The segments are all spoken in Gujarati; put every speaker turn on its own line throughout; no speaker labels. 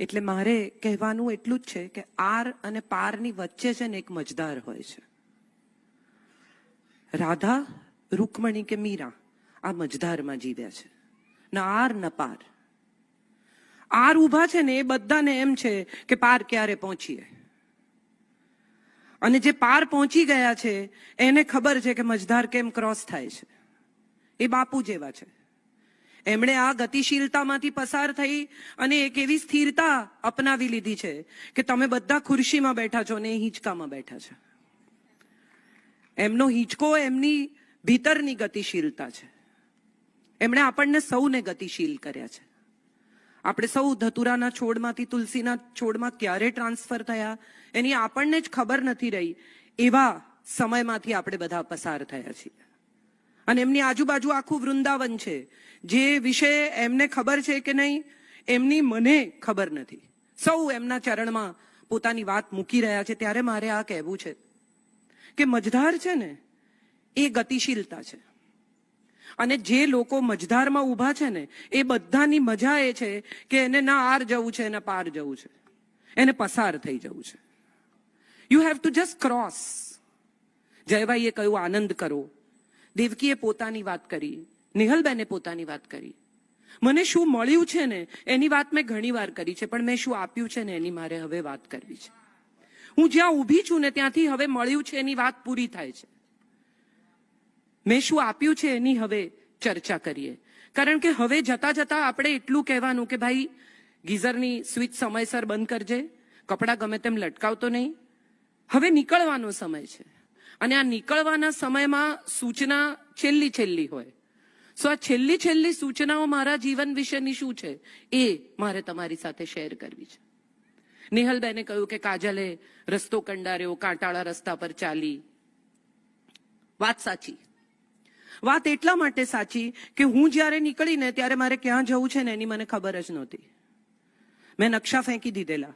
એટલે મારે કહેવાનું એટલું જ છે કે આર અને પારની વચ્ચે છે ને એક મજદાર હોય છે. રાધા, રૂકમણી કે મીરા આ મજદારમાં જીવ્યા છે. ન આર ન પાર. આર ઉભા છે ને એ બધાને એમ છે કે પાર ક્યારે પહોંચીએ, અને જે પાર પહોંચી ગયા છે એને ખબર છે કે મજદાર કેમ ક્રોસ થાય છે. એ બાપુ જેવા છે. એમણે આ ગતિશીલતામાંથી પસાર થઈ અને એક એવી સ્થિરતા અપનાવી લીધી છે કે તમે બધા ખુરશીમાં બેઠા છો ને એ હિંચકામાં બેઠા છે. એમનો હિંચકો એમની ભીતરની ગતિશીલતા છે. એમણે આપણને સૌને ગતિશીલ કર્યા છે. આપણે સૌ ધતુરાના છોડમાંથી તુલસીના છોડમાં ક્યારે ટ્રાન્સફર થયા એની આપણને જ ખબર નથી રહી. એવા સમયમાંથી આપણે બધા પસાર થયા છીએ. અને એમની આજુબાજુ આખું વૃંદાવન છે જે વિશે એમને ખબર છે કે નહીં એમની મને ખબર નથી. સૌ એમના ચરણમાં પોતાની વાત મૂકી રહ્યા છે. ત્યારે મારે આ કહેવું છે કે મજધાર છે ને એ ગતિશીલતા છે, અને જે લોકો મજધારમાં ઊભા છે ને એ બધાની મજા એ છે કે એને ના આર જવું છે ના પાર જવું છે, એને પસાર થઈ જવું છે. You have to just cross. જયભાઈએ કહ્યું આનંદ કરો, દેવકીએ પોતાની વાત કરી, નિહલબેને પોતાની વાત કરી. મને શું મળ્યું છે ને એની વાત મેં ઘણી વાર કરી છે, પણ મેં શું આપ્યું છે ને એની મારે હવે વાત કરવી છે. હું જ્યાં ઊભી છું ને ત્યાંથી હવે મળ્યું છે એની વાત પૂરી થાય છે. મેં શું આપ્યું છે એની હવે ચર્ચા કરીએ. કારણ કે હવે જતા જતા આપણે એટલું કહેવાનું કે ભાઈ ગીઝરની સ્વિચ સમયસર બંધ કરજે, કપડાં ગમે તેમ લટકાવતો નહીં. હવે નીકળવાનો સમય છે, અને આ નીકળવાના સમયમાં સૂચના છેલ્લી હોય. આ છેલ્લી સૂચનાઓ મારા જીવન વિશેની શું છે એ મારે તમારી સાથે શેર કરવી છે. નિહલબેને કહ્યું કે કાજલે રસ્તો કંડાર્યો, કાંટાળા રસ્તા પર ચાલી. વાત સાચી. વાત એટલા માટે સાચી કે હું જ્યારે નીકળીને ત્યારે મારે ક્યાં જવું છે ને એની મને ખબર જ નહોતી. મેં નકશા ફેંકી દીધેલા.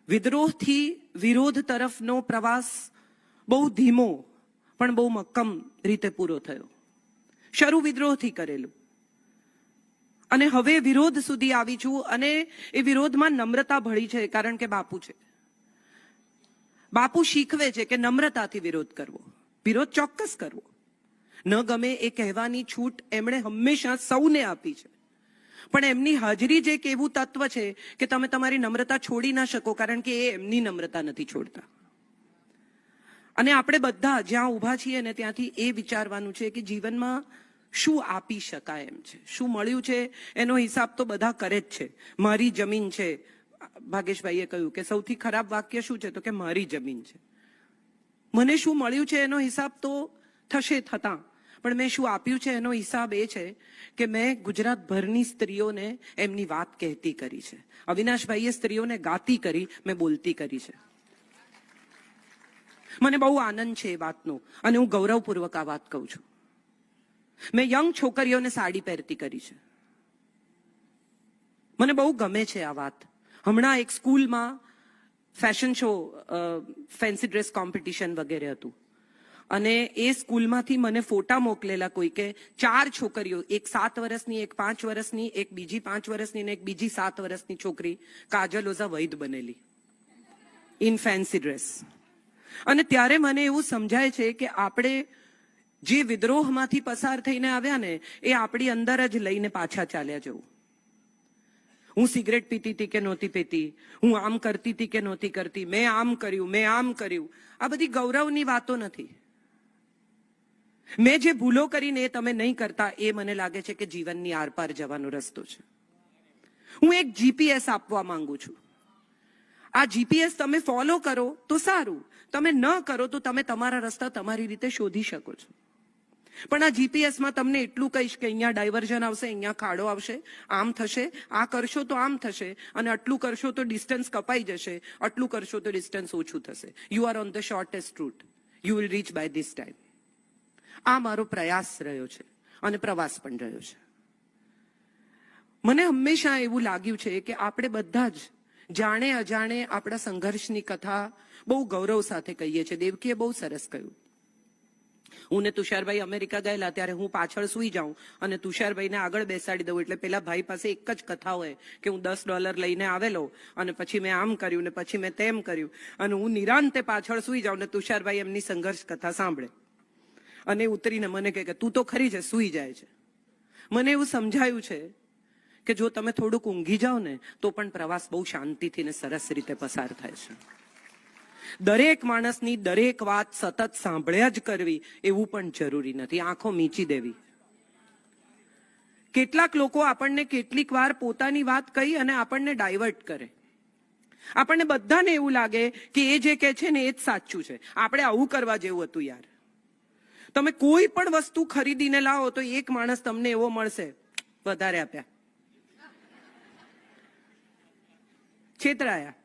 વિદ્રોહથી વિરોધ તરફનો પ્રવાસ બહુ ધીમો પણ બહુ મક્કમ રીતે પૂરો થયો. શરૂ વિદ્રોહથી કરેલું, અને હવે વિરોધ સુધી આવી છું. અને એ વિરોધમાં નમ્રતા ભળી છે, કારણ કે બાપુ છે. બાપુ શીખવે છે કે નમ્રતાથી વિરોધ કરવો, વિરોધ ચોક્કસ કરવો. ન ગમે એ કહેવાની છૂટ એમણે હંમેશા સૌને આપી છે, પણ એમની હાજરી જે એક એવું તત્વ છે કે તમે તમારી નમ્રતા છોડી ના શકો, કારણ કે એ એમની નમ્રતા નથી છોડતા. અને આપણે બધા જ્યાં ઊભા છીએ ને ત્યાંથી એ વિચારવાનું છે કે જીવનમાં શું આપી શકાય એમ છે, શું મળ્યું છે એનો હિસાબ તો બધા કરે જ છે. મારી જમીન છે, ભાગેશભાઈએ કહ્યું કે સૌથી ખરાબ વાક્ય શું છે, તો કે મારી જમીન છે. મને શું મળ્યું છે એનો હિસાબ તો થશે થતા, પણ મેં શું આપ્યું છે એનો હિસાબ એ છે કે મેં ગુજરાતભરની સ્ત્રીઓને એમની વાત કહેતી કરી છે. અવિનાશભાઈએ સ્ત્રીઓને ગાતી કરી, મેં બોલતી કરી છે. મને બહુ આનંદ છે એ વાતનો, અને હું ગૌરવપૂર્વક આ વાત કહું છું. મેં યંગ છોકરીઓને સાડી પહેરતી કરી છે. મને બહુ ગમે છે આ વાત. હમણાં એક સ્કૂલમાં fashion show, fancy dress competition વગેરે હતું, અને એ સ્કૂલમાંથી મને ફોટા મોકલેલા કોઈ કે 4 છોકરીઓ, એક 7 વર્ષની, એક 5 વર્ષની, એક બીજી 5 વર્ષની ને એક બીજી 7 વર્ષની છોકરી કાજલ ઓઝા વૈદ બનેલી ઇન ફેન્સી ડ્રેસ. અને ત્યારે મને એવું સમજાય છે કે આપણે જે વિદ્રોહમાંથી પસાર થઈને આવ્યા ને એ આપણી અંદર જ લઈને પાછા ચાલ્યા જવું. હું સિગરેટ પીતી હતી કે નહોતી પીતી, હું આમ કરતી હતી કે નહોતી કરતી, મેં આમ કર્યું, મેં આમ કર્યું, આ બધી ગૌરવની વાતો નથી. મેં જે ભૂલો કરીને એ તમે નહીં કરતા, એ મને લાગે છે કે જીવનની આરપાર જવાનો રસ્તો છે. હું એક જીપીએસ આપવા માંગુ છું. આ જીપીએસ તમે ફોલો કરો તો સારું, તમે ન કરો તો તમે તમારા રસ્તા તમારી રીતે શોધી શકો છો. પણ આ જીપીએસમાં તમને એટલું કહીશ કે અહીંયા ડાયવર્ઝન આવશે, અહીંયા ખાડો આવશે, આમ થશે, આ કરશો તો આમ થશે, અને આટલું કરશો તો ડિસ્ટન્સ કપાઈ જશે, આટલું કરશો તો ડિસ્ટન્સ ઓછું થશે. You are on the shortest route, you will reach by this time. આ મારો પ્રયાસ રહ્યો છે અને પ્રવાસ પણ રહ્યો છે. મને હંમેશા એવું લાગ્યું છે કે આપણે બધા જ જાણે અજાણે આપણા સંઘર્ષની કથા બહુ ગૌરવ સાથે કહીએ છીએ. દેવકીએ બહુ સરસ કહ્યું હું ને તુષારભાઈ અમેરિકા ગયેલા ત્યારે હું પાછળ સૂઈ જાઉં અને તુષારભાઈને આગળ બેસાડી દઉં, એટલે પેલા ભાઈ પાસે એક જ કથા હોય કે હું $10 લઈને આવેલો અને પછી મેં આમ કર્યું ને પછી મેં તેમ કર્યું, અને હું નિરાંતે પાછળ સૂઈ જાઉં ને તુષારભાઈ એમની સંઘર્ષ કથા સાંભળે અને ઉતરીને મને કહે કે તું તો ખરી છે, સૂઈ જાય છે. મને એવું સમજાયું છે કે જો તમે થોડુંક ઊંઘી જાઓ ને તો પણ પ્રવાસ બહુ શાંતિથી ને સરસ રીતે પસાર થાય છે. દરેક માણસની દરેક વાત સતત સાંભળ્યા જ કરવી એવું પણ જરૂરી નથી, આંખો મીચી દેવી. કેટલાક લોકો આપણને કેટલીક વાર પોતાની વાત કહી અને આપણને ડાયવર્ટ કરે. આપણને બધાને એવું લાગે કે એ જે કહે છે ને એ જ સાચું છે, આપણે આવું કરવા જેવું હતું. યાર, તમે કોઈ પણ વસ્તુ ખરીદીને લાવો તો એક માણસ તમને એવો મળશે, વધારે આપ્યા, છેતરાયા.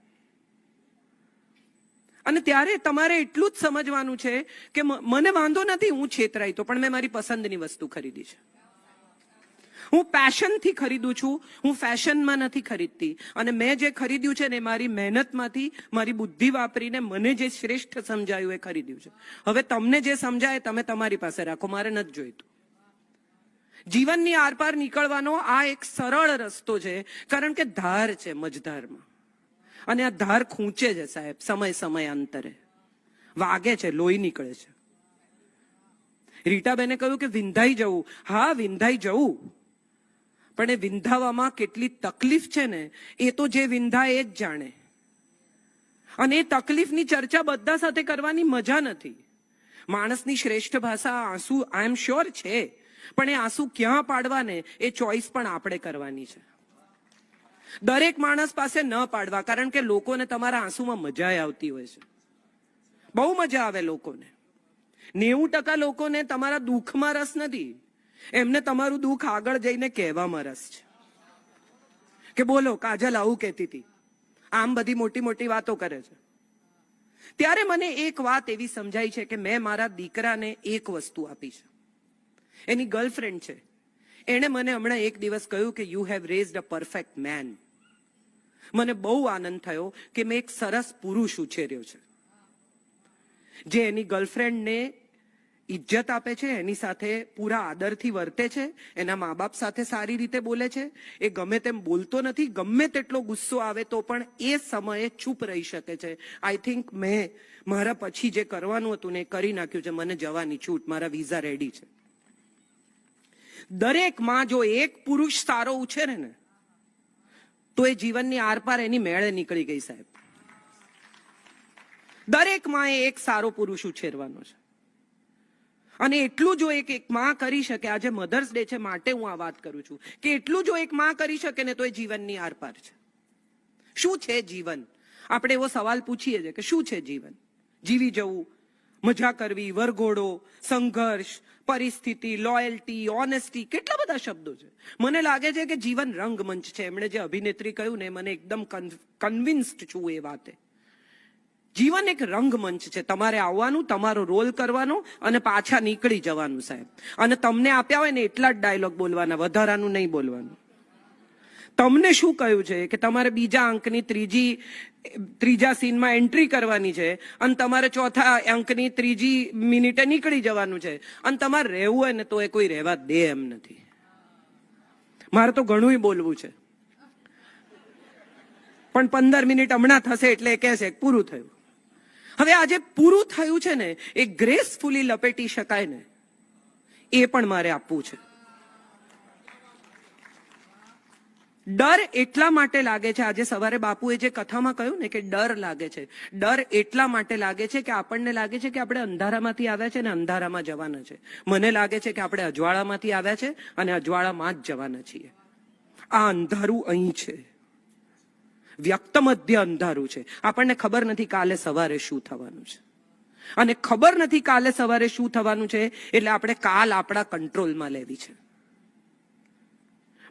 અને ત્યારે તમારે એટલું જ સમજવાનું છે કે મને વાંધો નથી હું છેતરાઈ તો, પણ મેં મારી પસંદની વસ્તુ ખરીદી છે. હું પેશનથી ખરીદું છું, હું ફેશનમાં નથી ખરીદતી. અને મેં જે ખરીદ્યું છે ને મારી મહેનતમાંથી, મારી બુદ્ધિ વાપરીને મને જે શ્રેષ્ઠ સમજાયું એ ખરીદ્યું છે. હવે તમને જે સમજાય તમે તમારી પાસે રાખો, મારે નથી જોઈતું. જીવનની આરપાર નીકળવાનો આ એક સરળ રસ્તો છે, કારણ કે ધાર છે મજધારમાં, અને આ ધાર ખૂંચે છે સાહેબ, સમયાંતરે વાગે છે, લોહી નીકળે છે. રીટાબેને કહ્યું કે વિંધાઈ જવું, હા વિંધાઈ જવું, પણ એ વિંધાવામાં કેટલી તકલીફ છે ને એ તો જે વિંધાય એ જ જાણે. અને એ તકલીફની ચર્ચા બધા સાથે કરવાની મજા નથી. માણસની શ્રેષ્ઠ ભાષા આંસુ આઈ એમ શ્યોર છે, પણ એ આંસુ ક્યાં પાડવા ને એ ચોઈસ પણ આપણે કરવાની છે. દરેક માણસ પાસે ન પાડવા, કારણ કે લોકોને તમારા આંસુમાં મજા આવતી હોય છે, બહુ મજા આવે લોકોને. 90% લોકોને તમારા દુઃખમાં રસ નથી, એમને તમારું દુઃખ આગળ જઈને કહેવામાં રસ છે કે બોલો કાજલ આવું કહેતી હતી, આમ બધી મોટી મોટી વાતો કરે છે. ત્યારે મને એક વાત એવી સમજાઈ છે કે મેં મારા દીકરાને એક વસ્તુ આપી છે, એની ગર્લફ્રેન્ડ છે. એણે મને હમણાં એક દિવસ કહ્યું કે you have raised a perfect man. મને બહુ આનંદ થયો કે મેં એક સરસ પુરુષ ઉછેર્યો છે, જે એની ગર્લફ્રેન્ડને ઇજ્જત આપે છે, એની સાથે પૂરા આદરથી વર્તે છે, એના મા બાપ સાથે સારી રીતે બોલે છે, એ ગમે તેમ બોલતો નથી, ગમે તેટલો ગુસ્સો આવે તો પણ એ સમયે ચૂપ રહી શકે છે. આઈ થિંક મેં મારા પછી જે કરવાનું હતું ને એ કરી નાખ્યું છે. મને જવાની છૂટ, મારા વિઝા રેડી છે. દરેક માં જો એક પુરુષ સારો ઉછેરે ને તો એ જીવનની આરપાર એની મેળે નીકળી ગઈ સાહેબ. દરેક માં એક સારો પુરુષ ઉછેરવાનો છે. અને એટલું જો એક માં કરી શકે, આજે મધર્સ ડે છે માટે હું આ વાત કરું છું, કે એટલું જો એક માં કરી શકે ને તો એ જીવનની આરપાર છે. શું છે જીવન? આપણે એવો સવાલ પૂછીએ છીએ કે શું છે જીવન? જીવી જવું, મજા કરવી, વરઘોડો, સંઘર્ષ, પરિસ્થિતિ, લોયલ્ટી, ઓનેસ્ટી, કેટલા બધા શબ્દો છે. મને લાગે છે કે જીવન રંગમંચ છે. એમણે જે અભિનેત્રી કહ્યું ને મને એકદમ કન્વિન્સ્ડ છું એ વાતે. જીવન એક રંગમંચ છે. તમારે આવવાનું, તમારો રોલ કરવાનો અને પાછા નીકળી જવાનું સાહેબ. અને તમને આપ્યા હોય ને એટલા જ ડાયલોગ બોલવાના, વધારાનું નહીં બોલવાનું. તમને શું કહ્યું છે કે તમારે બીજા અંકની ત્રીજા સીનમાં એન્ટ્રી કરવાની છે અને તમારે ચોથા અંકની 3જી મિનિટે નીકળી જવાનું છે, અને તમારે રહેવું હોય ને તો એ કોઈ રહેવા દે એમ નથી. મારે તો ઘણું બોલવું છે, પણ 15 મિનિટ હમણાં થશે એટલે એ કહેશે પૂરું થયું. હવે આજે પૂરું થયું છે ને એ ગ્રેસફુલી લપેટી શકાય ને એ પણ મારે આપવું છે. ડર એટલા માટે લાગે છે, આજે સવારે બાપુએ જે કથામાં કહ્યું ને કે ડર લાગે છે, ડર એટલા માટે લાગે છે કે આપણને લાગે છે કે આપણે અંધારામાંથી આવ્યા છે ને અંધારામાં જવાના છે. મને લાગે છે કે આપણે અજવાળામાંથી આવ્યા છે અને અજવાળામાં જ જવાના છીએ. આ અંધારું અહીં છે, વ્યક્ત મધ્ય અંધારું છે. આપણને ખબર નથી કાલે સવારે શું થવાનું છે, અને ખબર નથી કાલે સવારે શું થવાનું છે એટલે આપણે કાલ આપણા કંટ્રોલમાં લેવી છે.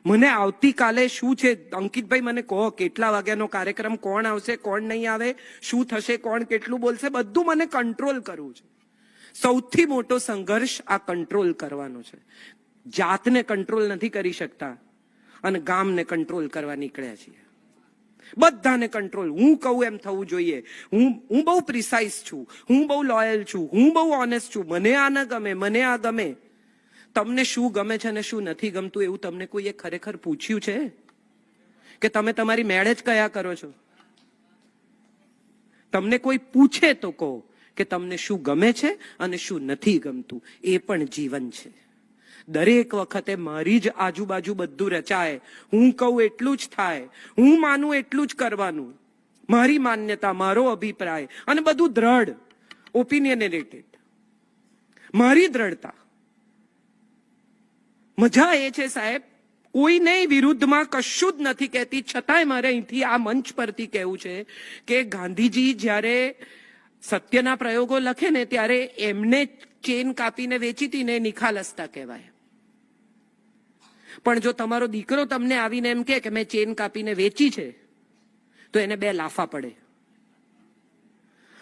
મને આવતીકાલે શું છે, અંકિતભાઈ મને કહો કેટલા વાગ્યાનો કાર્યક્રમ, કોણ આવશે, કોણ નહીં આવે, શું થશે, કોણ કેટલું બોલશે, બધું મને કંટ્રોલ કરવું છે. સૌથી મોટો સંઘર્ષ આ કંટ્રોલ કરવાનો છે. જાતને કંટ્રોલ નથી કરી શકતા અને ગામને કંટ્રોલ કરવા નીકળ્યા છીએ. બધાને કંટ્રોલ, હું કહું એમ થવું જોઈએ, હું બહુ પ્રિસાઇઝ છું, હું બહુ લોયલ છું, હું બહુ ઓનેસ્ટ છું, મને આ ન ગમે, મને આ ગમે. તમને શું ગમે છે અને શું નથી ગમતું એવું તમને કોઈએ ખરેખર પૂછ્યું છે? કે તમે તમારી મેળે જ કયા કરો છો? તમને કોઈ પૂછે તો કહો કે તમને શું ગમે છે અને શું નથી ગમતું. એ પણ જીવન છે. દરેક વખતે મારી જ આજુબાજુ બધું રચાય, હું કહું એટલું જ થાય, હું માનું એટલું જ કરવાનું, મારી માન્યતા, મારો અભિપ્રાય, અને બધું દ્રઢ, ઓપિનિયનેટેડ, મારી દ્રઢતા. મજા એ છે સાહેબ, કોઈને વિરુદ્ધમાં કશું જ નથી કહેતી, છતાંય મારે અહીંથી આ મંચ પરથી કહેવું છે કે ગાંધીજી જ્યારે સત્યના પ્રયોગો લખે ને ત્યારે એમને ચેન કાપીને વેચી હતી ને નિખાલસતા કહેવાય. પણ જો તમારો દીકરો તમને આવીને એમ કે મેં ચેન કાપીને વેચી છે તો એને 2 લાફા પડે.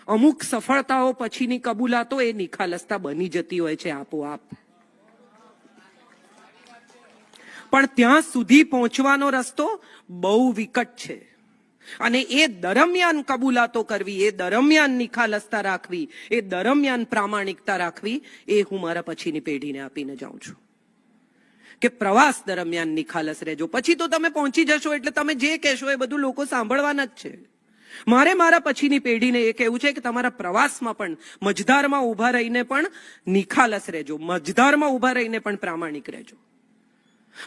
અમુક સફળતાઓ પછીની કબૂલાતો એ નિખાલસતા બની જતી હોય છે આપોઆપ. પણ ત્યાં સુધી પહોંચવાનો રસ્તો બહુ વિકટ છે. અને એ દરમિયાન કબૂલાતો કરવી, એ દરમિયાન નિખાલસતા રાખવી, એ દરમિયાન પ્રામાણિકતા રાખવી, એ હું મારા પછીની પેઢીને આપીને જાઉં છું કે પ્રવાસ દરમિયાન નિખાલસ રહેજો. પછી તો તમે પહોંચી જશો એટલે તમે જે કહેશો એ બધું લોકો સાંભળવાના જ છે. મારે મારા પછીની પેઢીને એ કહેવું છે કે તમારા પ્રવાસમાં પણ મજધારમાં ઉભા રહીને પણ નિખાલસ રહેજો, મજધારમાં ઉભા રહીને પણ પ્રામાણિક રહેજો.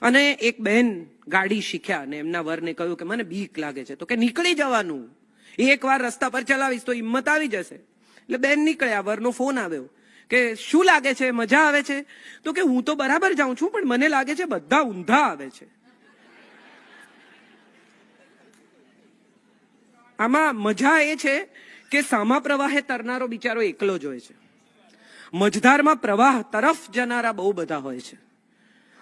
અને એક બહેન ગાડી શીખ્યા અને એમના વરને કહ્યું કે મને બીક લાગે છે, તો કે નીકળી જવાનું, એકવાર રસ્તા પર ચલાવીશ તો હિંમત આવી જશે. એટલે બેન નીકળ્યા, વરનો ફોન આવ્યો કે શું લાગે છે, મજા આવે છે? તો કે હું તો બરાબર જાઉં છું પણ મને લાગે છે બધા ઊંધા આવે છે. આમાં મજા એ છે કે સામા પ્રવાહે તરનારો બિચારો એકલો જ હોય છે, મજધારમાં પ્રવાહ તરફ જનારા બહુ બધા હોય છે.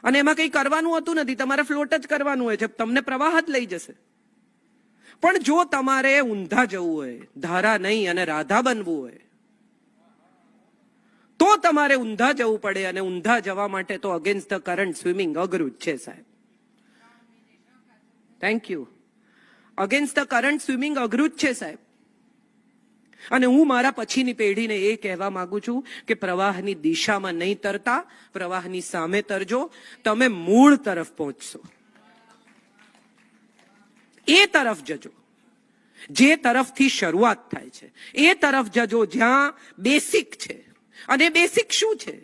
અને એમાં કંઈ કરવાનું હોતું નથી, તમારે ફ્લોટ જ કરવાનું હોય છે, તમને પ્રવાહ જ લઈ જશે. પણ જો તમારે ઊંધા જવું હોય, ધારા નહીં અને રાધા બનવું હોય, તો તમારે ઊંધા જવું પડે. અને ઊંધા જવા માટે તો અગેન્સ્ટ ધ કરંટ સ્વિમિંગ અઘરું જ છે સાહેબ. Thank you. Against the current swimming અઘરું જ છે સાહેબ. અને હું મારા પછીની પેઢીને એ કહેવા માંગુ છું કે પ્રવાહની દિશામાં નહીં તરતા, પ્રવાહની સામે તરજો, તમે મૂળ તરફ પહોંચશો. એ તરફ જજો જે તરફથી શરૂઆત થાય છે, એ તરફ જજો જ્યાં બેસિક છે. અને બેસિક શું છે?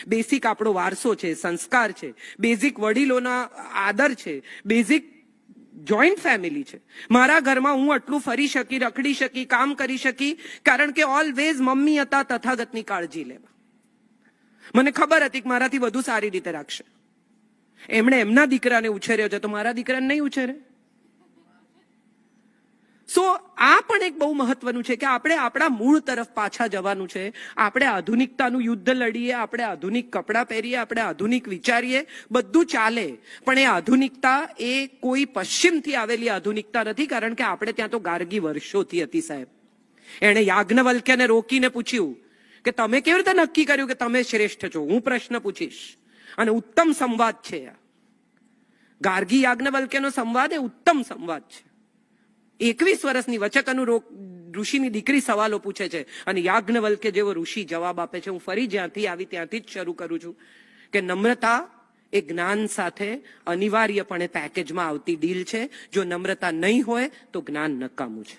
બેસિક આપણો વારસો છે, સંસ્કાર છે, બેઝિક વડીલોના આદર છે, બેઝિક જોઈન્ટ ફેમિલી છે. મારા ઘરમાં હું આટલું ફરી શકી, રખડી શકી, કામ કરી શકી કારણ કે ઓલવેઝ મમ્મી હતા તથાગતની કાળજી લેવા. મને ખબર હતી કે મારાથી વધુ સારી રીતે રાખશે. એમણે એમના દીકરાને ઉછેર્યો છે તો મારા દીકરાને નહીં ઉછેરે. સો આ પણ એક બહુ મહત્વનું છે કે આપણે આપણા મૂળ તરફ પાછા જવાનું છે. આપણે આધુનિકતાનું યુદ્ધ લડીએ, આપણે આધુનિક કપડાં પહેરીએ, આપણે આધુનિક વિચારીએ, બધું ચાલે. પણ એ આધુનિકતા એ કોઈ પશ્ચિમથી આવેલી આધુનિકતા નથી, કારણ કે આપણે ત્યાં તો ગાર્ગી વર્ષોથી હતી સાહેબ. એણે યાજ્ઞવલ્ક્યને રોકીને પૂછ્યું કે તમે કેવી રીતે નક્કી કર્યું કે તમે શ્રેષ્ઠ છો? હું પ્રશ્ન પૂછીશ. અને ઉત્તમ સંવાદ છે. ગાર્ગી યાજ્ઞવલ્ક્યનો સંવાદ એ ઉત્તમ સંવાદ છે. 21 વર્ષની વચકનુ ઋષિની દીકરી સવાલો પૂછે છે અને યાજ્ઞવલ્ક્ય જેવો ઋષિ જવાબ આપે છે. હું ફરી જ્યાંથી આવી ત્યાંથી જ શરૂ કરું છું કે નમ્રતા એ જ્ઞાન સાથે અનિવાર્યપણે પેકેજમાં આવતી ડીલ છે. જો નમ્રતા નહીં હોય તો જ્ઞાન નકામું છે.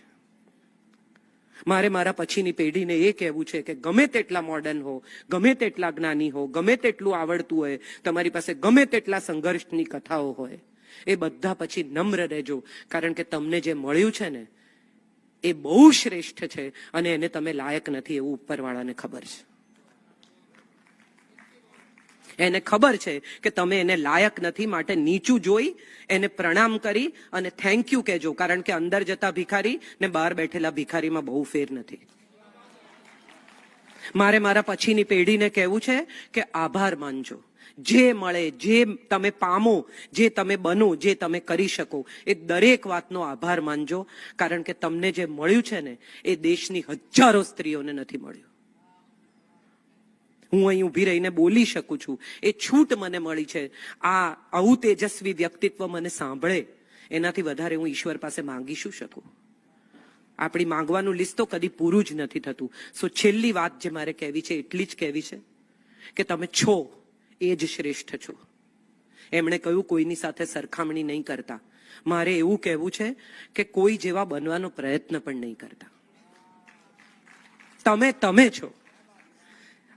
મારે મારા પછીની પેઢીને એ કહેવું છે કે ગમે તેટલા મોડર્ન હો, ગમે તેટલા જ્ઞાની હો, ગમે તેટલું આવડતું હોય, તમારી પાસે ગમે તેટલા સંઘર્ષની કથાઓ હોય, એ બધા પછી નમ્ર રહેજો, કારણ કે તમને જે મળ્યું છે ને એ બહુ શ્રેષ્ઠ છે અને એને તમે લાયક નથી એવું ઉપરવાળાને ખબર છે. એને ખબર છે કે તમે એને લાયક નથી, માટે નીચું જોઈ એને પ્રણામ કરી અને થેન્ક યુ કહેજો, કારણ કે અંદર જતા ભિખારી ને બહાર બેઠેલા ભિખારીમાં બહુ ફેર નથી. મારે મારા પછીની પેઢીને કહેવું છે કે આભાર માનજો. જે મળે, જે તમે પામો, જે તમે બનો, જે તમે કરી શકો, એ દરેક વાતનો આભાર માનજો, કારણ કે તમને જે મળ્યું છે ને એ દેશની હજારો સ્ત્રીઓને નથી મળ્યું. હું અહીં ઊભી રહીને બોલી શકું છું, એ છૂટ મને મળી છે. આ આવું તેજસ્વી વ્યક્તિત્વ મને સાંભળે એનાથી વધારે હું ઈશ્વર પાસે માંગી શું શકું? આપણી માંગવાનું લિસ્ટ તો કદી પૂરું જ નથી થતું. સો છેલ્લી વાત જે મારે કહેવી છે એટલી જ કહેવી છે કે તમે છો એ જ શ્રેષ્ઠ છો. એમણે કહ્યું કોઈની સાથે સરખામણી નહીં કરતા. મારે એવું કહેવું છે કે કોઈ જેવા બનવાનો પ્રયત્ન પણ નહીં કરતા. તમે છો.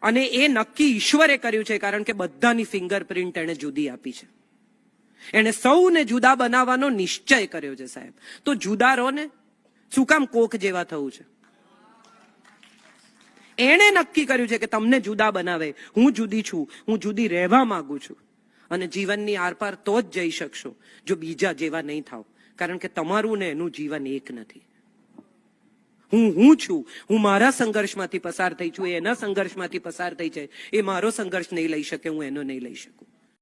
અને એ નક્કી ઈશ્વરે કર્યું છે, કારણ કે બધાની ફિંગરપ્રિન્ટ એને જુદી આપી છે. એને સૌને જુદા બનાવવાનો નિશ્ચય કર્યો છે સાહેબ. તો જુદા રહો ને, શું કામ કોક જેવા થવું છે? એણે નક્કી કર્યું છે કે તમને જુદા બનાવે. હું જુદી છું, હું જુદી રહેવા માંગુ છું. અને જીવનની આરપાર તો જ જઈ શકશો જો બીજા જેવા નહીં થાવ, કારણ કે તમારું ને એનું જીવન એક નથી. હું છું, હું મારા સંઘર્ષમાંથી પસાર થઈ છું, એના સંઘર્ષમાંથી પસાર થઈ છે. એ મારો સંઘર્ષ નહીં લઈ શકે, હું એનો નહીં લઈ શકું.